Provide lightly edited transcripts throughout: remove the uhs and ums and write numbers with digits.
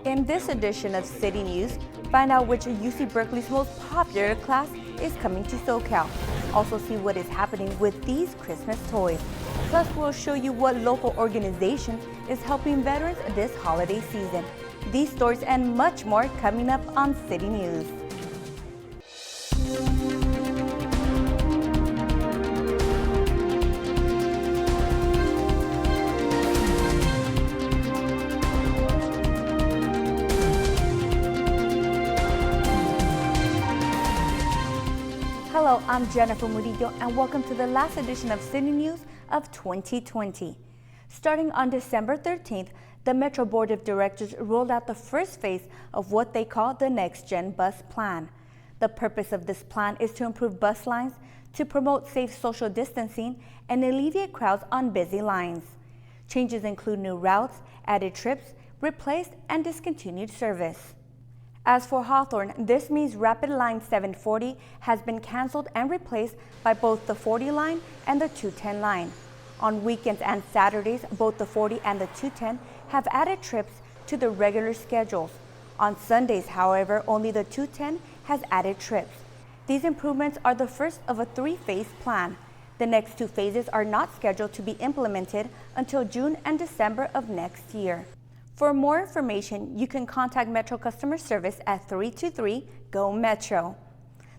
In this edition of City News, find out which UC Berkeley's most popular class is coming to SoCal. Also see what is happening with these Christmas toys. Plus, we'll show you what local organization is helping veterans this holiday season. These stories and much more coming up on City News. Hello, I'm Jennifer Murillo, and welcome to the last edition of City News of 2020. Starting on December 13th, the Metro Board of Directors rolled out the first phase of what they call the Next Gen Bus Plan. The purpose of this plan is to improve bus lines, to promote safe social distancing, and alleviate crowds on busy lines. Changes include new routes, added trips, replaced and discontinued service. As for Hawthorne, this means Rapid Line 740 has been canceled and replaced by both the 40 line and the 210 line. On weekends and Saturdays, both the 40 and the 210 have added trips to the regular schedules. On Sundays, however, only the 210 has added trips. These improvements are the first of a three-phase plan. The next two phases are not scheduled to be implemented until June and December of next year. For more information, you can contact Metro Customer Service at 323-GO-METRO.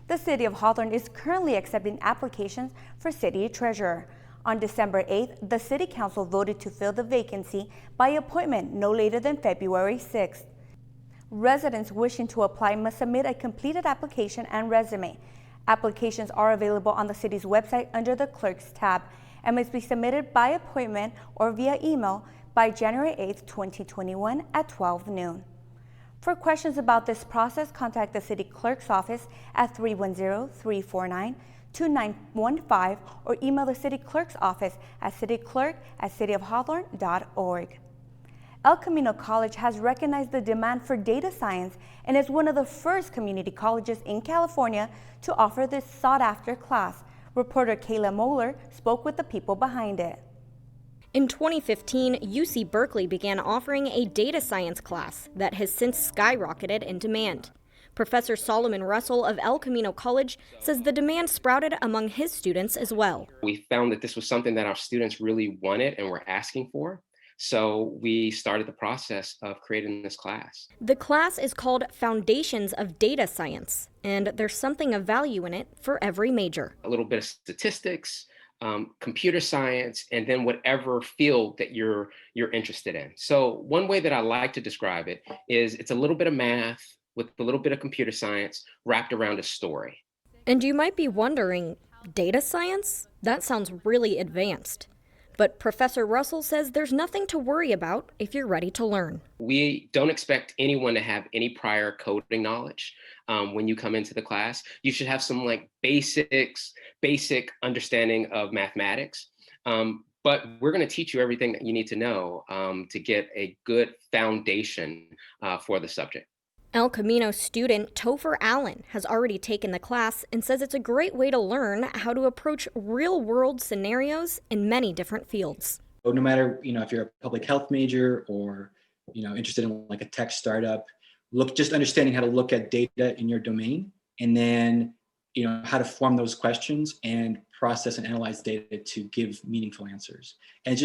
The City of Hawthorne is currently accepting applications for City Treasurer. On December 8th, the City Council voted to fill the vacancy by appointment no later than February 6th. Residents wishing to apply must submit a completed application and resume. Applications are available on the City's website under the Clerks tab and must be submitted by appointment or via email by January 8, 2021 at 12 noon. For questions about this process, contact the City Clerk's office at 310-349-2915 or email the City Clerk's office at cityclerk@cityofhawthorne.org. El Camino College has recognized the demand for data science and is one of the first community colleges in California to offer this sought-after class. Reporter Kayla Moeller spoke with the people behind it. In 2015, UC Berkeley began offering a data science class that has since skyrocketed in demand. Professor Solomon Russell of El Camino College says the demand sprouted among his students as well. We found that this was something that our students really wanted and were asking for, so we started the process of creating this class. The class is called Foundations of Data Science, and there's something of value in it for every major. A little bit of statistics, computer science, and then whatever field that you're interested in. So one way that I like to describe it is it's a little bit of math with a little bit of computer science wrapped around a story. And you might be wondering, data science? That sounds really advanced. But Professor Russell says there's nothing to worry about if you're ready to learn. We don't expect anyone to have any prior coding knowledge when you come into the class. You should have some basic understanding of mathematics. But we're going to teach you everything that you need to know to get a good foundation for the subject. El Camino student Topher Allen has already taken the class and says it's a great way to learn how to approach real-world scenarios in many different fields. No matter, if you're a public health major or, interested in like a tech startup, just understanding how to look at data in your domain and then, how to form those questions and process and analyze data to give meaningful answers. And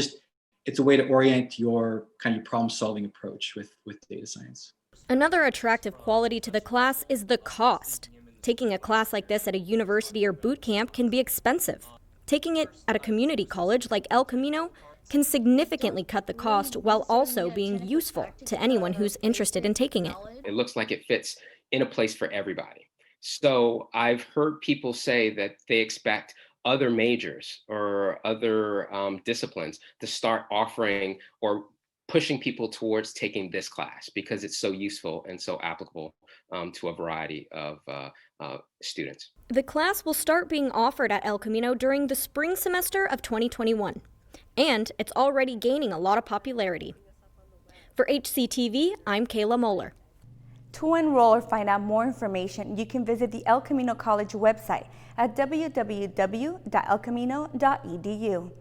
it's a way to orient your kind of problem-solving approach with data science. Another attractive quality to the class is the cost. Taking a class like this at a university or boot camp can be expensive. Taking it at a community college like El Camino can significantly cut the cost while also being useful to anyone who's interested in taking it. It looks like it fits in a place for everybody. So I've heard people say that they expect other majors or other disciplines to start offering or pushing people towards taking this class because it's so useful and so applicable to a variety of students. The class will start being offered at El Camino during the spring semester of 2021, and it's already gaining a lot of popularity. For HCTV, I'm Kayla Moeller. To enroll or find out more information, you can visit the El Camino College website at www.elcamino.edu.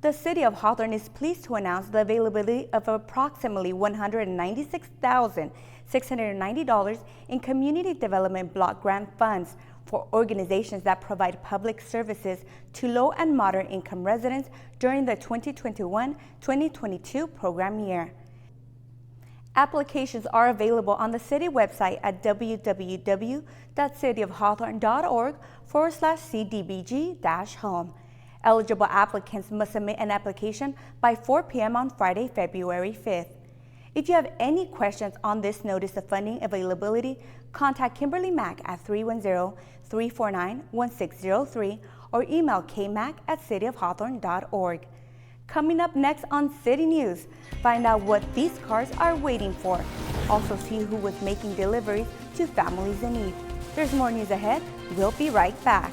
the City of Hawthorne is pleased to announce the availability of approximately $196,690 in Community Development Block Grant funds for organizations that provide public services to low and moderate income residents during the 2021-2022 program year. Applications are available on the city website at www.cityofhawthorne.org/CDBG-home. Eligible applicants must submit an application by 4 p.m. on Friday, February 5th. If you have any questions on this notice of funding availability, contact Kimberly Mack at 310-349-1603 or email kmack@cityofhawthorne.org. Coming up next on City News, find out what these cars are waiting for. Also see who was making deliveries to families in need. There's more news ahead. We'll be right back.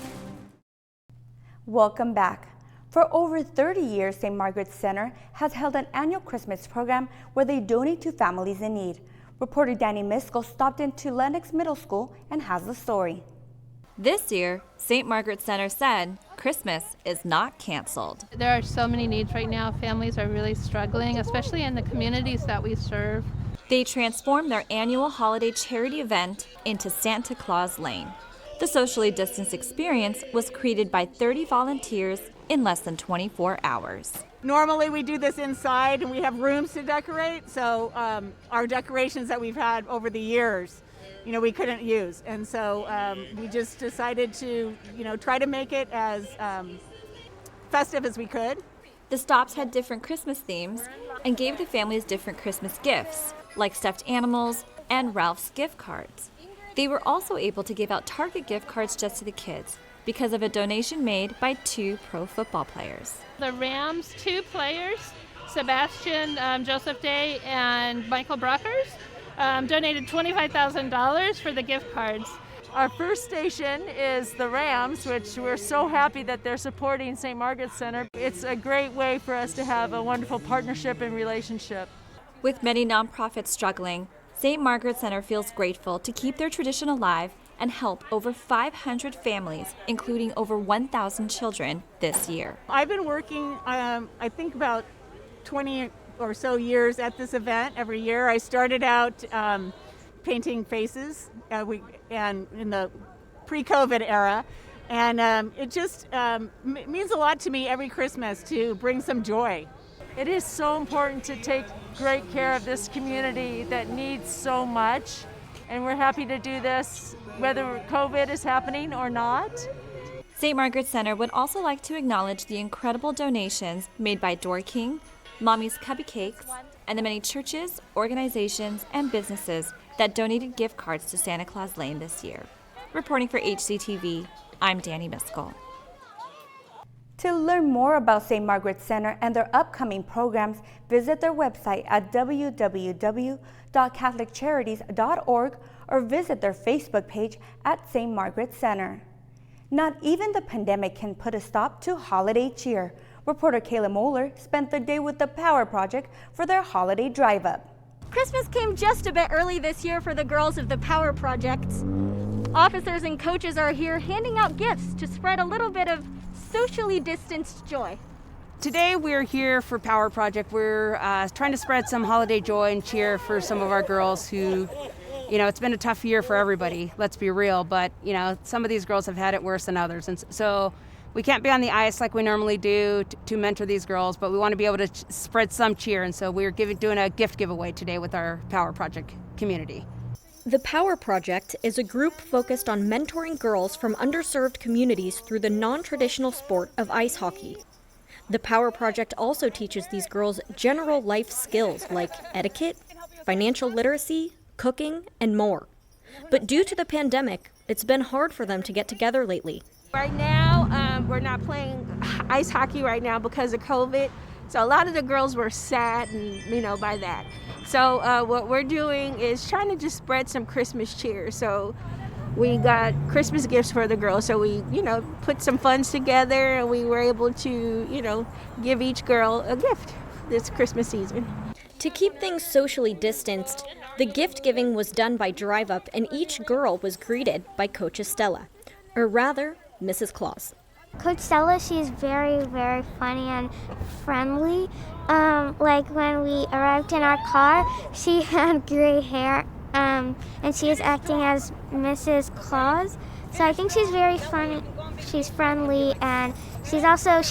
Welcome back. For over 30 years, St. Margaret's Center has held an annual Christmas program where they donate to families in need. Reporter Danny Miskell stopped into Lenox Middle School and has the story. This year, St. Margaret's Center said Christmas is not canceled. There are so many needs right now. Families are really struggling, especially in the communities that we serve. They transformed their annual holiday charity event into Santa Claus Lane. The socially distanced experience was created by 30 volunteers in less than 24 hours. Normally we do this inside and we have rooms to decorate, so our decorations that we've had over the years, we couldn't use. And so we just decided to, try to make it as festive as we could. The stops had different Christmas themes and gave the families different Christmas gifts, like stuffed animals and Ralph's gift cards. They were also able to give out Target gift cards just to the kids because of a donation made by 2 pro football players. The Rams' 2 players, Sebastian Joseph Day and Michael Brockers, donated $25,000 for the gift cards. Our first station is the Rams, which we're so happy that they're supporting St. Margaret's Center. It's a great way for us to have a wonderful partnership and relationship. With many nonprofits struggling, St. Margaret's Center feels grateful to keep their tradition alive and help over 500 families, including over 1,000 children this year. I've been working, I think about 20 or so years at this event every year. I started out painting faces and in the pre-COVID era, and it just means a lot to me every Christmas to bring some joy. It is so important to take great care of this community that needs so much, and we're happy to do this whether COVID is happening or not. St. Margaret's Center would also like to acknowledge the incredible donations made by Door King, Mommy's Cubby Cakes, and the many churches, organizations, and businesses that donated gift cards to Santa Claus Lane this year. Reporting for HCTV, I'm Danny Miskell. To learn more about St. Margaret's Center and their upcoming programs, visit their website at www.catholiccharities.org or visit their Facebook page at St. Margaret's Center. Not even the pandemic can put a stop to holiday cheer. Reporter Kayla Moeller spent the day with the Power Project for their holiday drive-up. Christmas came just a bit early this year for the girls of the Power Project. Officers and coaches are here handing out gifts to spread a little bit of socially distanced joy. Today we're here for Power Project. We're trying to spread some holiday joy and cheer for some of our girls who, it's been a tough year for everybody, let's be real, but, some of these girls have had it worse than others. And so we can't be on the ice like we normally do to mentor these girls, but we want to be able to spread some cheer. And so we're doing a gift giveaway today with our Power Project community. The Power Project is a group focused on mentoring girls from underserved communities through the non-traditional sport of ice hockey. The Power Project also teaches these girls general life skills like etiquette, financial literacy, cooking, and more. But due to the pandemic, it's been hard for them to get together lately. Right now, we're not playing ice hockey right now because of COVID. So a lot of the girls were sad and, by that. So what we're doing is trying to just spread some Christmas cheer. So we got Christmas gifts for the girls. So we, put some funds together and we were able to, give each girl a gift this Christmas season. To keep things socially distanced, the gift giving was done by drive-up and each girl was greeted by Coach Estella, or rather, Mrs. Claus. Coach Stella, she's very, very funny and friendly. Like when we arrived in our car, she had gray hair, and she is acting as Mrs. Claus. So I think she's very funny. She's friendly, and she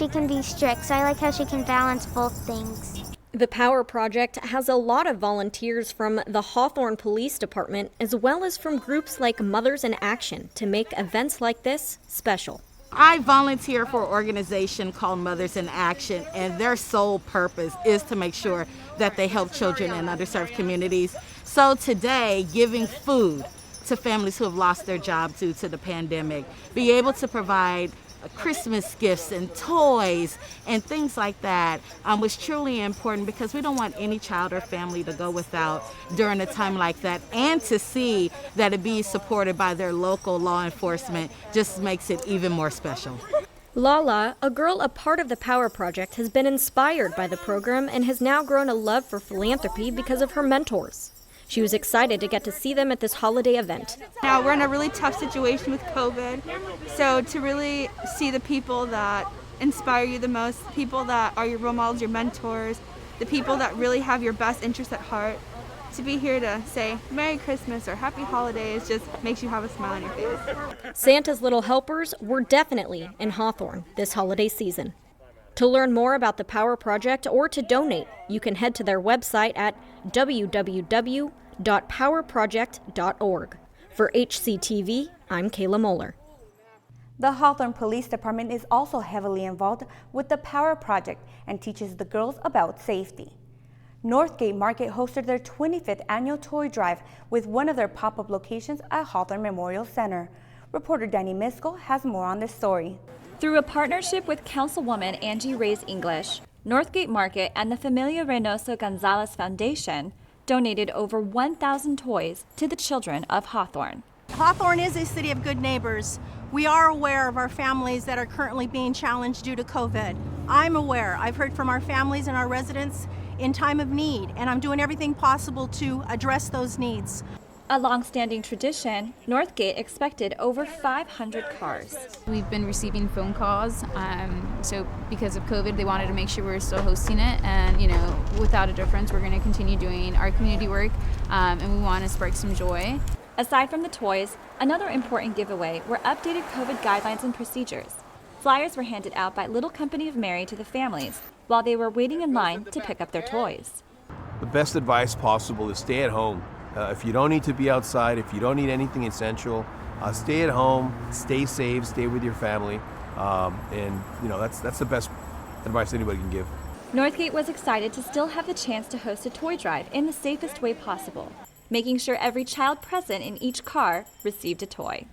can be strict. So I like how she can balance both things. The Power Project has a lot of volunteers from the Hawthorne Police Department as well as from groups like Mothers in Action to make events like this special. I volunteer for an organization called Mothers in Action, and their sole purpose is to make sure that they help children in underserved communities. So today, giving food to families who have lost their job due to the pandemic, be able to provide Christmas gifts and toys and things like that was truly important, because we don't want any child or family to go without during a time like that, and to see that it be supported by their local law enforcement just makes it even more special. Lala, a girl a part of the Power Project, has been inspired by the program and has now grown a love for philanthropy because of her mentors. She was excited to get to see them at this holiday event. Now we're in a really tough situation with COVID, so to really see the people that inspire you the most, the people that are your role models, your mentors, the people that really have your best interests at heart, to be here to say Merry Christmas or Happy Holidays just makes you have a smile on your face. Santa's little helpers were definitely in Hawthorne this holiday season. To learn more about the Power Project or to donate, you can head to their website at www.powerproject.org. For HCTV, I'm Kayla Moeller. The Hawthorne Police Department is also heavily involved with the Power Project and teaches the girls about safety. Northgate Market hosted their 25th annual toy drive with one of their pop-up locations at Hawthorne Memorial Center. Reporter Danny Miskell has more on this story. Through a partnership with Councilwoman Angie Reyes English, Northgate Market and the Familia Reynoso Gonzalez Foundation donated over 1,000 toys to the children of Hawthorne. Hawthorne is a city of good neighbors. We are aware of our families that are currently being challenged due to COVID. I'm aware. I've heard from our families and our residents in time of need, and I'm doing everything possible to address those needs. A long-standing tradition, Northgate expected over 500 cars. We've been receiving phone calls, so because of COVID, they wanted to make sure we were still hosting it, and without a difference, we're going to continue doing our community work, and we want to spark some joy. Aside from the toys, another important giveaway were updated COVID guidelines and procedures. Flyers were handed out by Little Company of Mary to the families while they were waiting in line to pick up their toys. The best advice possible is stay at home. If you don't need to be outside, if you don't need anything essential, stay at home, stay safe, stay with your family, and that's the best advice anybody can give. Northgate was excited to still have the chance to host a toy drive in the safest way possible, making sure every child present in each car received a toy.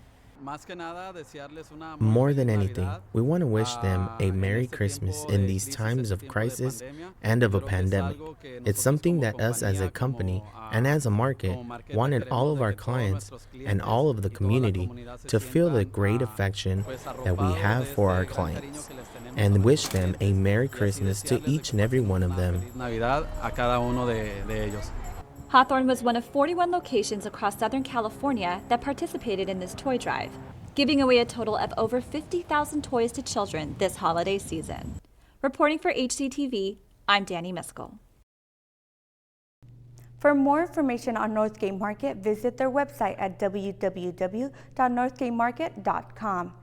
More than anything, we want to wish them a Merry Christmas in these times of crisis and of a pandemic. It's something that us as a company and as a market wanted all of our clients and all of the community to feel the great affection that we have for our clients, and wish them a Merry Christmas to each and every one of them. Hawthorne was one of 41 locations across Southern California that participated in this toy drive, giving away a total of over 50,000 toys to children this holiday season. Reporting for HCTV, I'm Danny Miskell. For more information on Northgate Market, visit their website at www.northgatemarket.com.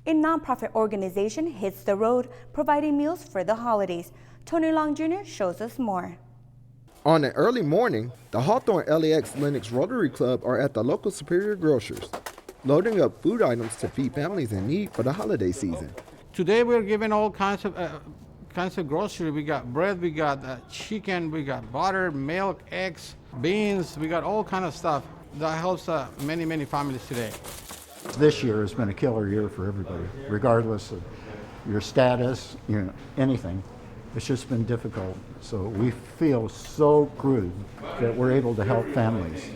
A nonprofit organization hits the road, providing meals for the holidays. Tony Long Jr. shows us more. On an early morning, the Hawthorne LAX Lennox Rotary Club are at the local Superior Grocers, loading up food items to feed families in need for the holiday season. Today we're giving all kinds of grocery. We got bread, we got chicken, we got butter, milk, eggs, beans. We got all kind of stuff that helps many families today. This year has been a killer year for everybody, regardless of your status, anything. It's just been difficult. So we feel so good that we're able to help families,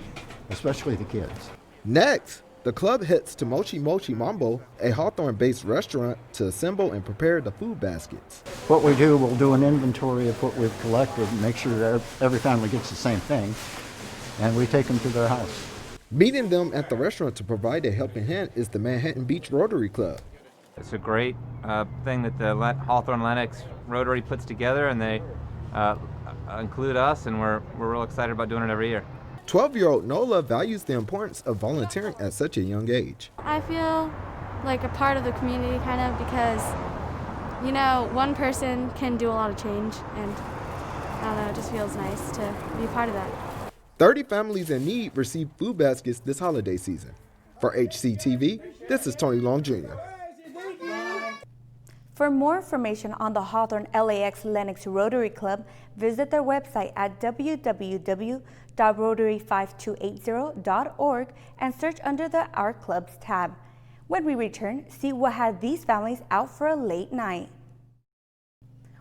especially the kids. Next, the club heads to Mochi Mochi Mambo, a Hawthorne-based restaurant, to assemble and prepare the food baskets. What we do, we'll do an inventory of what we've collected and make sure that every family gets the same thing, and we take them to their house. Meeting them at the restaurant to provide a helping hand is the Manhattan Beach Rotary Club. It's a great thing that the Hawthorne Lennox Rotary puts together, and they include us, and we're real excited about doing it every year. 12-year-old Nola values the importance of volunteering at such a young age. I feel like a part of the community kind of because, you know, one person can do a lot of change, and I don't know, it just feels nice to be a part of that. 30 families in need received food baskets this holiday season. For HCTV, this is Tony Long Jr. For more information on the Hawthorne LAX Lennox Rotary Club, visit their website at www.rotary5280.org and search under the Our Clubs tab. When we return, see what had these families out for a late night.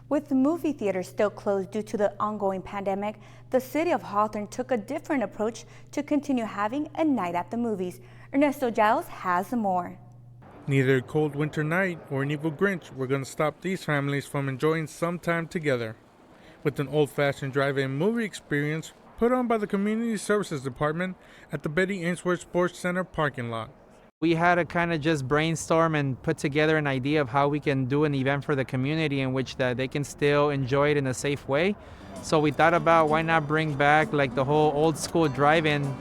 With the movie theaters still closed due to the ongoing pandemic, the city of Hawthorne took a different approach to continue having a night at the movies. Ernesto Giles has more. Neither a cold winter night or an evil Grinch were going to stop these families from enjoying some time together. With an old-fashioned drive-in movie experience put on by the Community Services Department at the Betty Ainsworth Sports Center parking lot. We had to kind of just brainstorm and put together an idea of how we can do an event for the community in which that they can still enjoy it in a safe way. So we thought about why not bring back like the whole old school drive-in.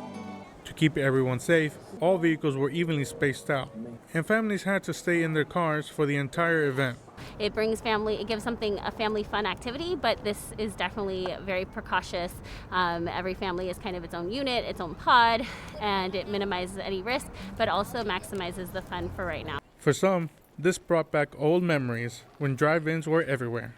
To keep everyone safe, all vehicles were evenly spaced out, and families had to stay in their cars for the entire event. It brings family, it gives something a family fun activity, but this is definitely very precautious. Every family is kind of its own unit, its own pod, and it minimizes any risk, but also maximizes the fun for right now. For some, this brought back old memories when drive-ins were everywhere.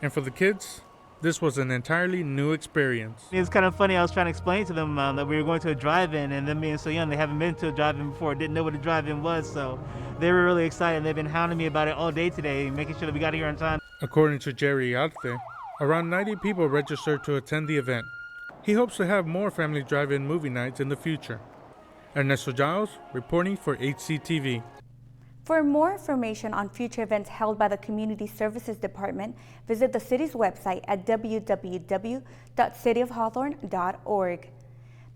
And for the kids, this was an entirely new experience. It was kind of funny. I was trying to explain to them that we were going to a drive-in, and them being so young, they haven't been to a drive-in before, didn't know what a drive-in was, so they were really excited. They've been hounding me about it all day today, making sure that we got here on time. According to Jerry Arte, around 90 people registered to attend the event. He hopes to have more family drive-in movie nights in the future. Ernesto Giles, reporting for HCTV. For more information on future events held by the Community Services Department, visit the city's website at www.cityofhawthorne.org.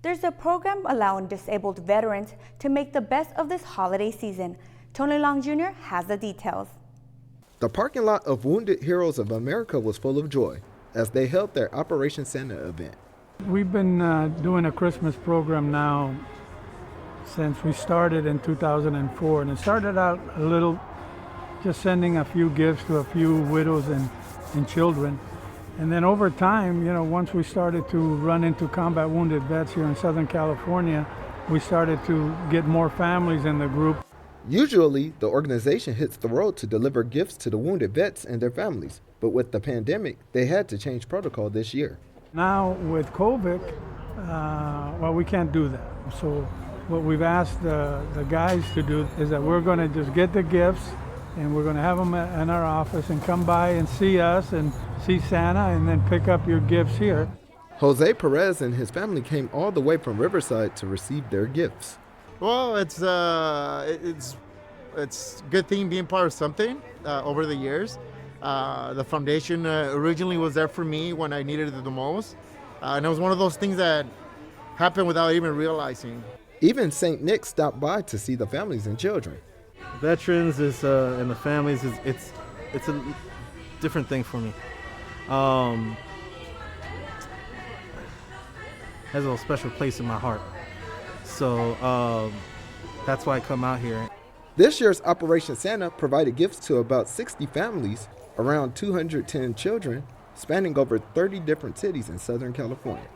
There's a program allowing disabled veterans to make the best of this holiday season. Tony Long Jr. has the details. The parking lot of Wounded Heroes of America was full of joy as they held their Operation Santa event. We've been doing a Christmas program now since we started in 2004, and it started out a little just sending a few gifts to a few widows and children, and then over time, you know, once we started to run into combat wounded vets here in Southern California, we started to get more families in the group. Usually the organization hits the road to deliver gifts to the wounded vets and their families, but with the pandemic they had to change protocol this year. Now with COVID, well, we can't do that, so what we've asked the guys to do is that we're going to just get the gifts and we're going to have them in our office and come by and see us and see Santa and then pick up your gifts here. Jose Perez and his family came all the way from Riverside to receive their gifts. Well, it's a good thing being part of something over the years. The foundation originally was there for me when I needed it the most. And it was one of those things that happened without even realizing. Even St. Nick stopped by to see the families and children. Veterans is and the families it's a different thing for me. Has a special place in my heart. So that's why I come out here. This year's Operation Santa provided gifts to about 60 families, around 210 children, spanning over 30 different cities in Southern California.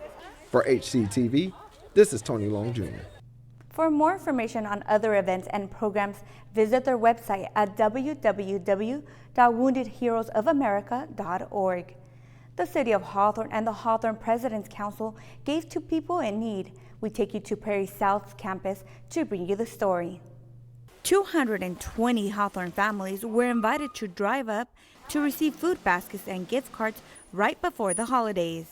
For HCTV, this is Tony Long Jr. For more information on other events and programs, visit their website at www.woundedheroesofamerica.org. The City of Hawthorne and the Hawthorne President's Council gave to people in need. We take you to Prairie South's campus to bring you the story. 220 Hawthorne families were invited to drive up to receive food baskets and gift cards right before the holidays.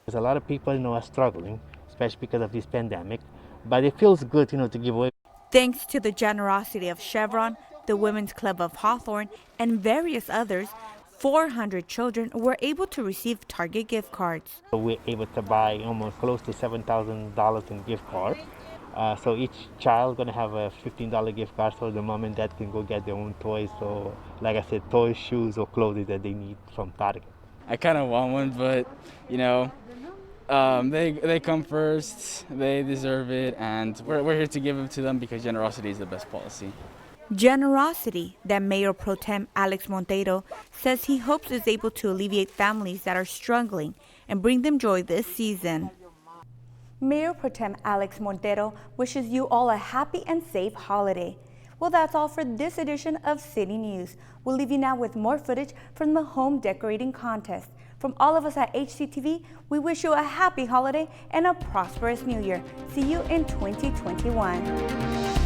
There's a lot of people, are struggling, especially because of this pandemic, but it feels good, to give away. Thanks to the generosity of Chevron, the Women's Club of Hawthorne, and various others, 400 children were able to receive Target gift cards. So we're able to buy almost close to $7,000 in gift cards. So each child gonna have a $15 gift card, so the mom and dad can go get their own toys. So, like I said, toys, shoes, or clothing that they need from Target. I kind of want one, but you know, they come first. They deserve it, and we're here to give it to them because generosity is the best policy. Generosity that Mayor Pro Tem Alex Montero says he hopes is able to alleviate families that are struggling and bring them joy this season. Mayor Pro Tem Alex Montero wishes you all a happy and safe holiday. Well, that's all for this edition of City News. We'll leave you now with more footage from the home decorating contest. From all of us at HCTV, we wish you a happy holiday and a prosperous new year. See you in 2021.